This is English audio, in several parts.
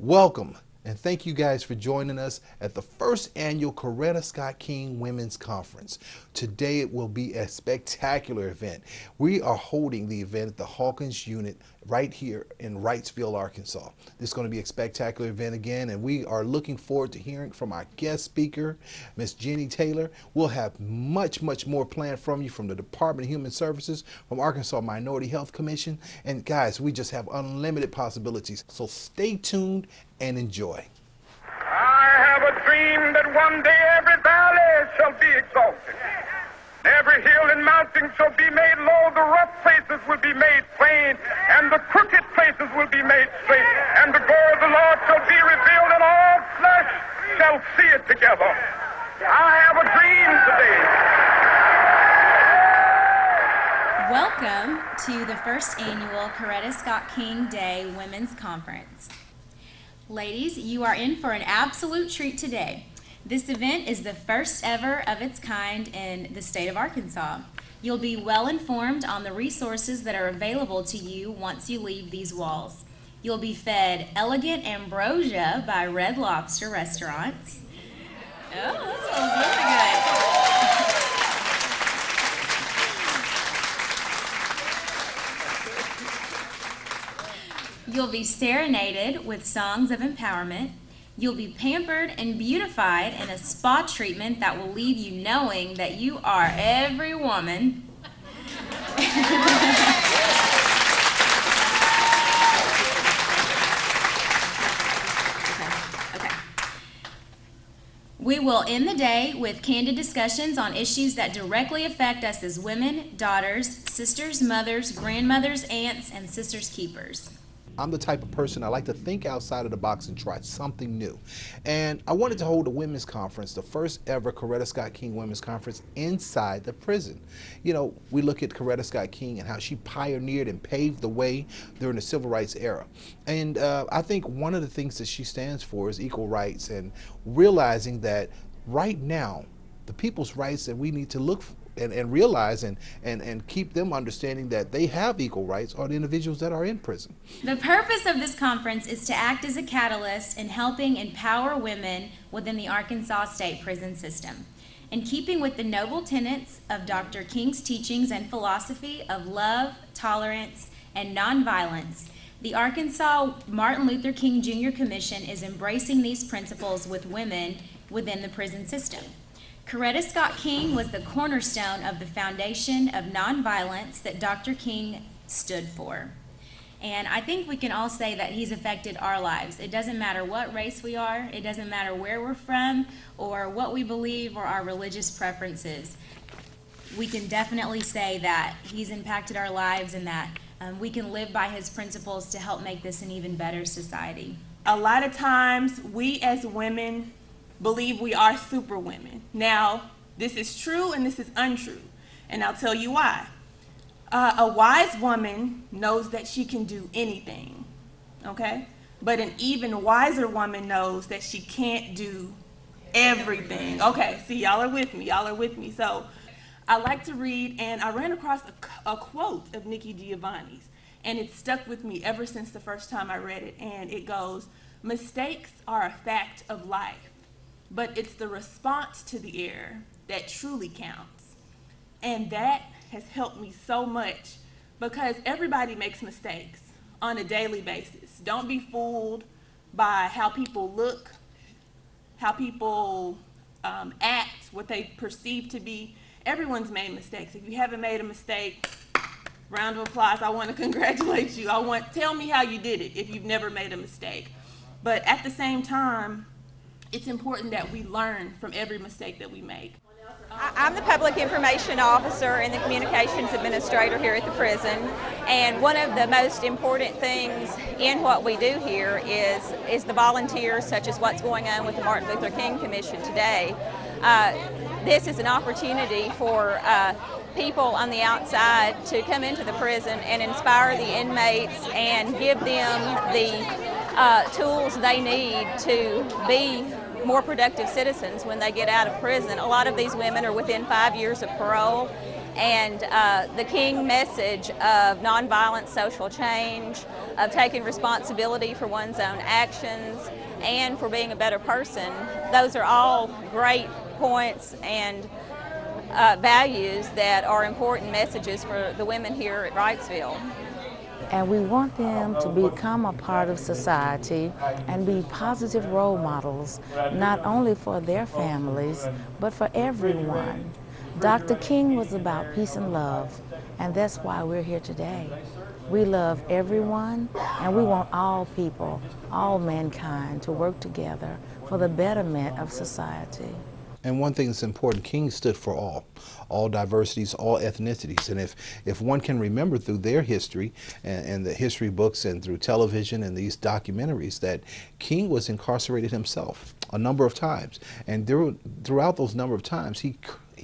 Welcome, and thank you guys for joining us at the first annual Coretta Scott King Women's Conference. Today it will be a spectacular event. We are holding the event at the Hawkins Unit right here in Wrightsville, Arkansas. This is going to be a spectacular event again, and we are looking forward to hearing from our guest speaker, Miss Jenny Taylor. We'll have much more planned from you from the Department of Human Services, from Arkansas Minority Health Commission, and guys, we just have unlimited possibilities. So stay tuned and enjoy. I have a dream that one day every valley shall be exalted. Every hill and mountain shall be made low, the rough places will be made plain, and the crooked places will be made straight, and the glory of the Lord shall be revealed, and all flesh shall see it together. I have a dream today. Welcome to the first annual Coretta Scott King Day Women's Conference. Ladies, you are in for an absolute treat today. This event is the first ever of its kind in the state of Arkansas. You'll be well informed on the resources that are available to you once you leave these walls. You'll be fed elegant ambrosia by Red Lobster restaurants. Oh, that smells really good. You'll be serenaded with songs of empowerment. You'll be pampered and beautified in a spa treatment that will leave you knowing that you are every woman. Okay. We will end the day with candid discussions on issues that directly affect us as women, daughters, sisters, mothers, grandmothers, aunts, and sisters keepers. I'm the type of person, I like to think outside of the box and try something new. And I wanted to hold a women's conference, the first ever Coretta Scott King Women's Conference inside the prison. You know, we look at Coretta Scott King and how she pioneered and paved the way during the civil rights era. And I think one of the things that she stands for is equal rights, and realizing that right now, the people's rights that we need to look for and realize and keep them understanding that they have equal rights are the individuals that are in prison. The purpose of this conference is to act as a catalyst in helping empower women within the Arkansas State Prison System. In keeping with the noble tenets of Dr. King's teachings and philosophy of love, tolerance, and nonviolence, the Arkansas Martin Luther King Jr. Commission is embracing these principles with women within the prison system. Coretta Scott King was the cornerstone of the foundation of nonviolence that Dr. King stood for. And I think we can all say that he's affected our lives. It doesn't matter what race we are, it doesn't matter where we're from, or what we believe or our religious preferences. We can definitely say that he's impacted our lives and that we can live by his principles to help make this an even better society. A lot of times, we as women believe we are super women. Now, this is true and this is untrue, and I'll tell you why. A wise woman knows that she can do anything, okay? But an even wiser woman knows that she can't do everything. Okay, see, y'all are with me, So I like to read, and I ran across a quote of Nikki Giovanni's, and it stuck with me ever since the first time I read it, and it goes, "Mistakes are a fact of life, but it's the response to the error that truly counts." And that has helped me so much, because everybody makes mistakes on a daily basis. Don't be fooled by how people look, how people act, what they perceive to be. Everyone's made mistakes. If you haven't made a mistake, round of applause, I want to congratulate you. Tell me how you did it if you've never made a mistake. But at the same time, it's important that we learn from every mistake that we make. I'm the Public Information Officer and the Communications Administrator here at the prison, and one of the most important things in what we do here is the volunteers, such as what's going on with the Martin Luther King Commission today. This is an opportunity for people on the outside to come into the prison and inspire the inmates and give them the tools they need to be more productive citizens when they get out of prison. A lot of these women are within 5 years of parole, And the King message of nonviolent social change, of taking responsibility for one's own actions, and for being a better person, those are all great points and values that are important messages for the women here at Wrightsville. And we want them to become a part of society and be positive role models, not only for their families, but for everyone. Dr. King was about peace and love, and that's why we're here today. We love everyone, and we want all people, all mankind, to work together for the betterment of society. And one thing that's important, King stood for all diversities, all ethnicities. And if one can remember through their history and the history books and through television and these documentaries, that King was incarcerated himself a number of times. And throughout those number of times, he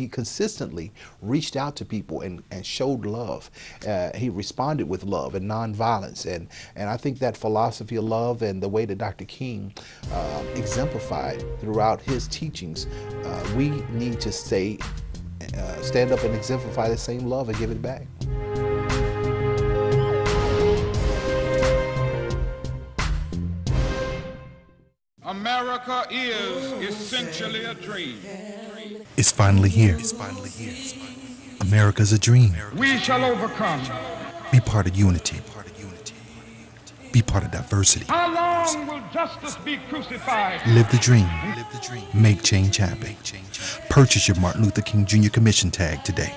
consistently reached out to people and showed love. He responded with love and nonviolence. And I think that philosophy of love and the way that Dr. King exemplified throughout his teachings, we need to stand up and exemplify the same love and give it back. America is essentially a dream. It's finally here. America's a dream. We shall overcome. Be part of unity. Be part of diversity. How long will justice be crucified? Live the dream. Make change happen. Purchase your Martin Luther King Jr. Commission tag today.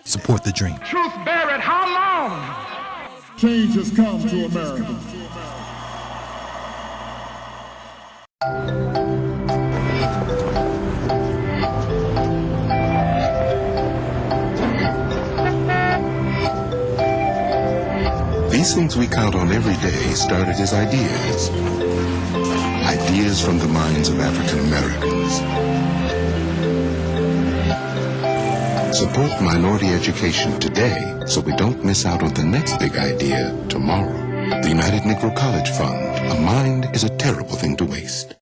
Support the dream. Truth bear it. How long? Change has come to America. These things we count on every day started as ideas. Ideas from the minds of African Americans. Support minority education today so we don't miss out on the next big idea tomorrow. The United Negro College Fund. A mind is a terrible thing to waste.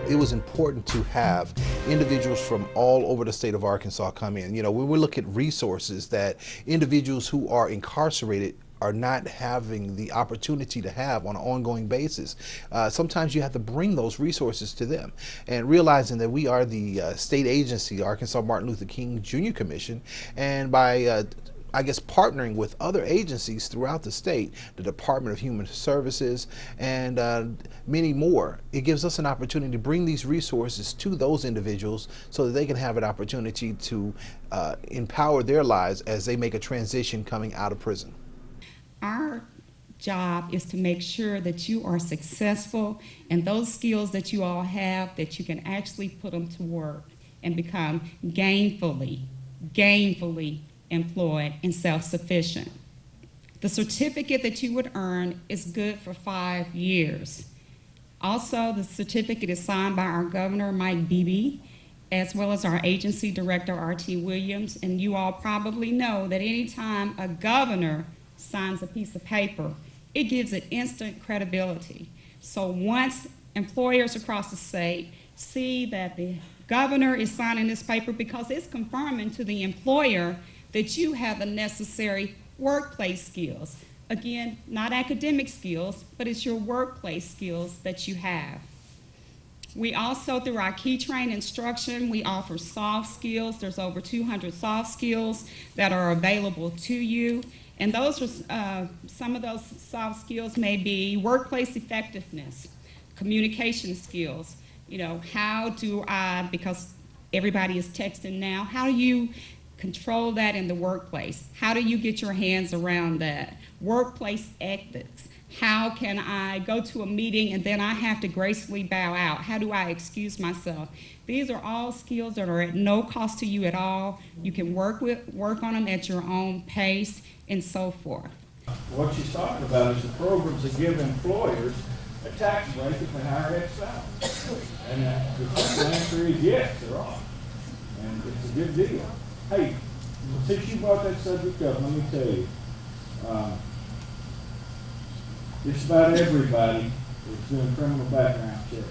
It was important to have individuals from all over the state of Arkansas come in. You know, when we look at resources that individuals who are incarcerated are not having the opportunity to have on an ongoing basis. Sometimes you have to bring those resources to them, and realizing that we are the state agency, the Arkansas Martin Luther King Jr. Commission, and by I guess partnering with other agencies throughout the state, the Department of Human Services, and many more, it gives us an opportunity to bring these resources to those individuals so that they can have an opportunity to empower their lives as they make a transition coming out of prison. Our job is to make sure that you are successful and those skills that you all have, that you can actually put them to work and become gainfully employed and self-sufficient. The certificate that you would earn is good for 5 years. Also, the certificate is signed by our Governor, Mike Beebe, as well as our agency director, R.T. Williams, and you all probably know that anytime a governor signs a piece of paper, it gives it instant credibility. So once employers across the state see that the governor is signing this paper, because it's confirming to the employer that you have the necessary workplace skills. Again, not academic skills, but it's your workplace skills that you have. We also, through our Key Train instruction, we offer soft skills. There's over 200 soft skills that are available to you. And those are, some of those soft skills may be workplace effectiveness, communication skills. You know, how do I, because everybody is texting now, how do you control that in the workplace? How do you get your hands around that? Workplace ethics. How can I go to a meeting and then I have to gracefully bow out? How do I excuse myself? These are all skills that are at no cost to you at all. You can work on them at your own pace and so forth. What she's talking about is the programs that give employers a tax break if they hire head salary. And the simple answer is yes, there are. And it's a good deal. Hey, since you brought that subject up, let me tell you, just about everybody is doing criminal background checks.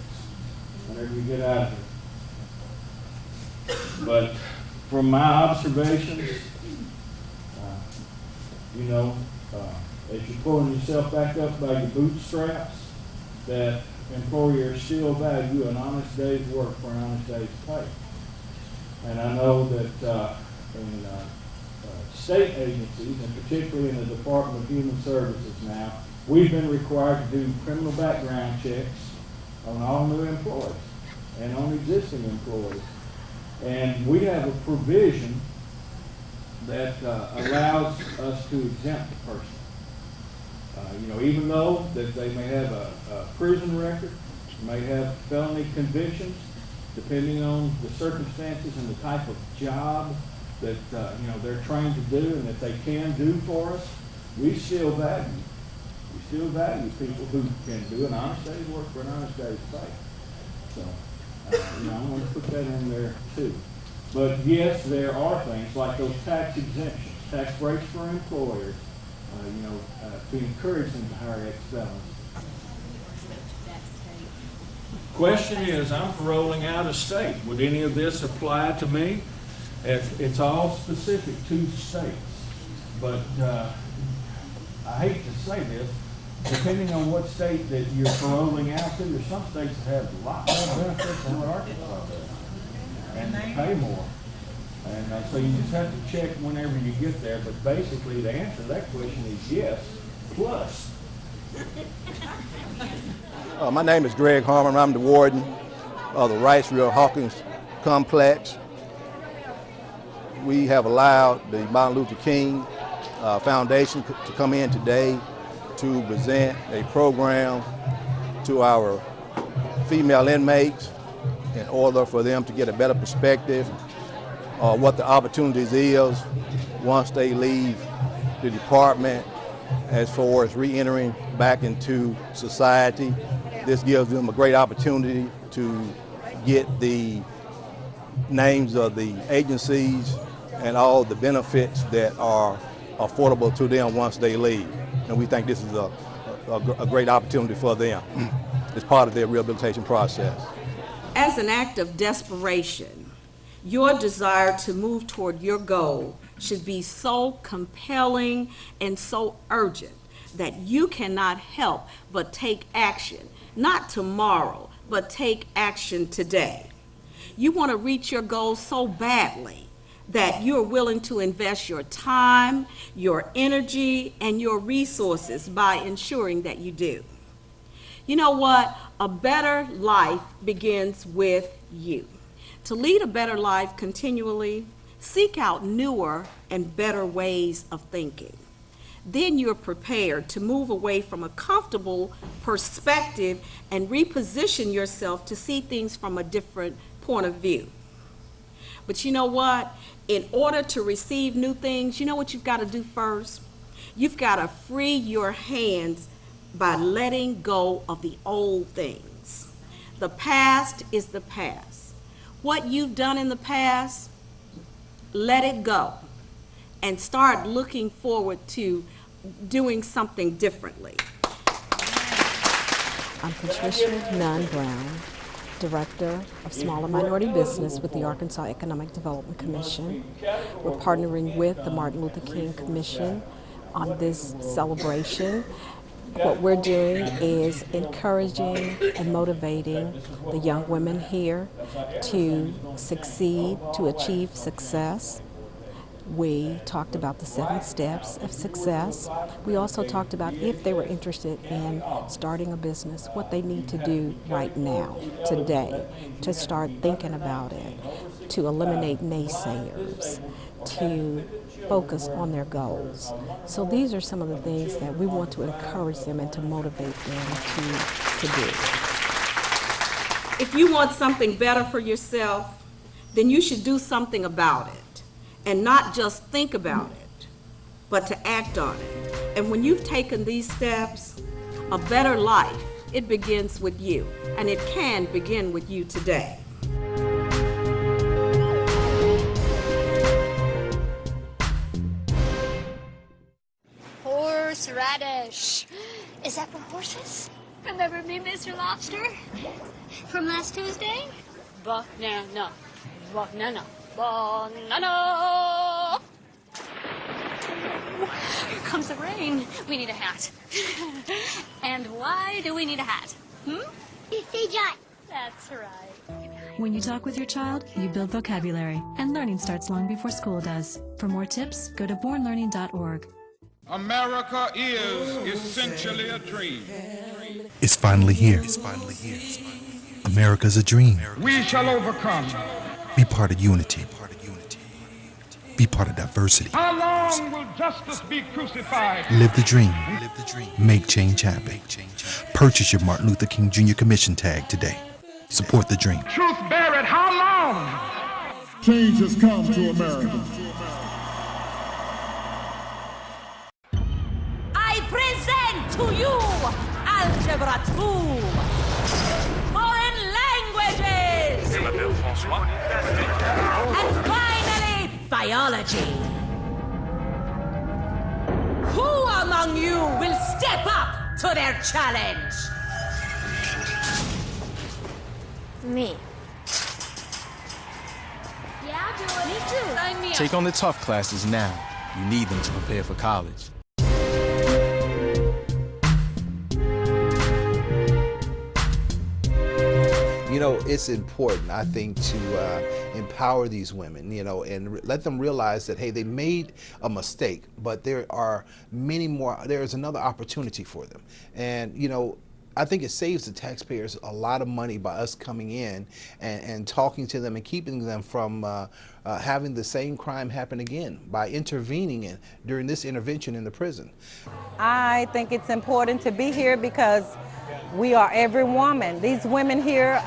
whenever you get out of here. But from my observations, you know, as you're pulling yourself back up by your bootstraps, that employers still value an honest day's work for an honest day's pay. And I know that in state agencies, and particularly in the Department of Human Services now, we've been required to do criminal background checks on all new employees and on existing employees. And we have a provision that allows us to exempt the person. You know, even though that they may have a prison record, may have felony convictions, depending on the circumstances and the type of job that you know, they're trained to do and that they can do for us, we still value people who can do an honest day's work for an honest day's pay. So, you know, I want to put that in there too. But yes, there are things like those tax exemptions, tax breaks for employers, you know, to encourage them to hire ex-felons. Question is, I'm paroling out of state. Would any of this apply to me? It's all specific to states. But I hate to say this, depending on what state that you're paroling out to, there's some states that have a lot more benefits than what Arkansas does, and they pay more. And so you just have to check whenever you get there. But basically, the answer to that question is yes, plus. My name is Greg Harmon. I'm the warden of the Riceville Hawkins Complex. We have allowed the Martin Luther King Foundation to come in today to present a program to our female inmates in order for them to get a better perspective what the opportunities is once they leave the department as far as re-entering back into society. This gives them a great opportunity to get the names of the agencies and all the benefits that are affordable to them once they leave. And we think this is a great opportunity for them as part of their rehabilitation process. As an act of desperation, your desire to move toward your goal should be so compelling and so urgent that you cannot help but take action, not tomorrow, but take action today. You want to reach your goals so badly that you're willing to invest your time, your energy, and your resources by ensuring that you do. You know what? A better life begins with you. To lead a better life continually, seek out newer and better ways of thinking. Then you're prepared to move away from a comfortable perspective and reposition yourself to see things from a different point of view. But you know what? In order to receive new things, you know what you've got to do first? You've got to free your hands by letting go of the old things. The past is the past. What you've done in the past, let it go and start looking forward to doing something differently. I'm Patricia Nunn Brown, Director of Small and Minority Business with the Arkansas Economic Development Commission. We're partnering with the Martin Luther King Commission on this celebration. What we're doing is encouraging and motivating the young women here to succeed, to achieve success. We talked about the 7 steps of success. We also talked about if they were interested in starting a business, what they need to do right now, today, to start thinking about it, to eliminate naysayers, to focus on their goals. So these are some of the things that we want to encourage them and to motivate them to do. If you want something better for yourself, then you should do something about it, and not just think about it, but to act on it. And when you've taken these steps, a better life, it begins with you, and it can begin with you today. Horseradish. Is that for horses? Remember me, Mr. Lobster? From last Tuesday? Banana. Banana. Banana. Here comes the rain. We need a hat. And why do we need a hat? That's right. When you talk with your child, you build vocabulary, and learning starts long before school does. For more tips, go to bornlearning.org. America is essentially a dream. It's finally here. It's finally here. America's a dream. We shall overcome. Be part of unity. Be part of diversity. How long will justice be crucified? Live the dream. Make change happen. Purchase your Martin Luther King Jr. Commission tag today. Support the dream. Truth bear it. How long? Change has come to America. I present to you Algebra 2, Foreign Languages, and finally, Biology. Who among you will step up to their challenge? Me. Yeah, I'll do it. Me too. Sign me up. Take on the tough classes now. You need them to prepare for college. You know, it's important, I think, to empower these women, you know, and let them realize that, hey, they made a mistake, but there are many more, there is another opportunity for them. And, you know, I think it saves the taxpayers a lot of money by us coming in and talking to them and keeping them from having the same crime happen again by intervening during this intervention in the prison. I think it's important to be here because we are every woman. These women here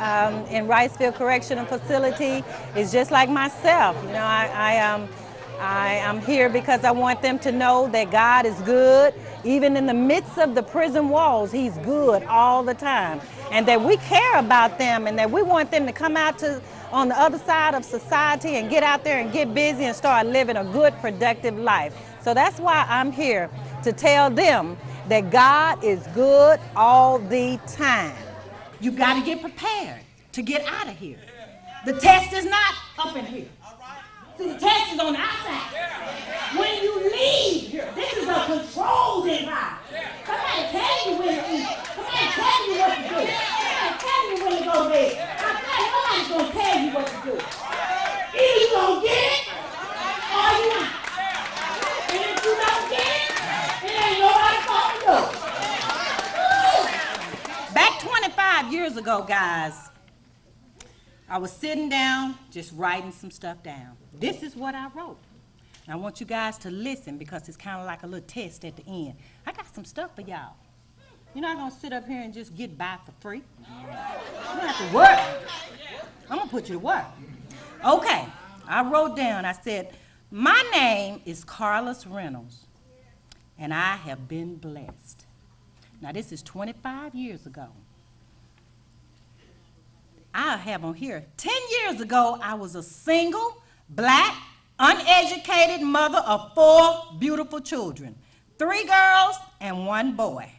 in Ricefield Correctional Facility is just like myself. You know, I am here because I want them to know that God is good. Even in the midst of the prison walls, He's good all the time. And that we care about them and that we want them to come out on the other side of society and get out there and get busy and start living a good, productive life. So that's why I'm here, to tell them that God is good all the time. You got to get prepared to get out of here. The test is not up in here. See, the test is on the outside. When you leave here, this is a controlled environment. Somebody tell you when to eat. Somebody tell you what to do. Somebody tell you when to go to bed. Nobody's going to tell you what to do. Either you going to get it or you not. And if you don't get it, it ain't nobody's fault but yours. Back 25 years ago, guys, I was sitting down, just writing some stuff down. This is what I wrote. And I want you guys to listen because it's kind of like a little test at the end. I got some stuff for y'all. You're not gonna sit up here and just get by for free. You're gonna have to work. I'm gonna put you to work. Okay, I wrote down, I said, my name is Carlos Reynolds, and I have been blessed. Now this is 25 years ago. I have on here, 10 years ago, I was a single, black, uneducated mother of 4 beautiful children, 3 girls and 1 boy.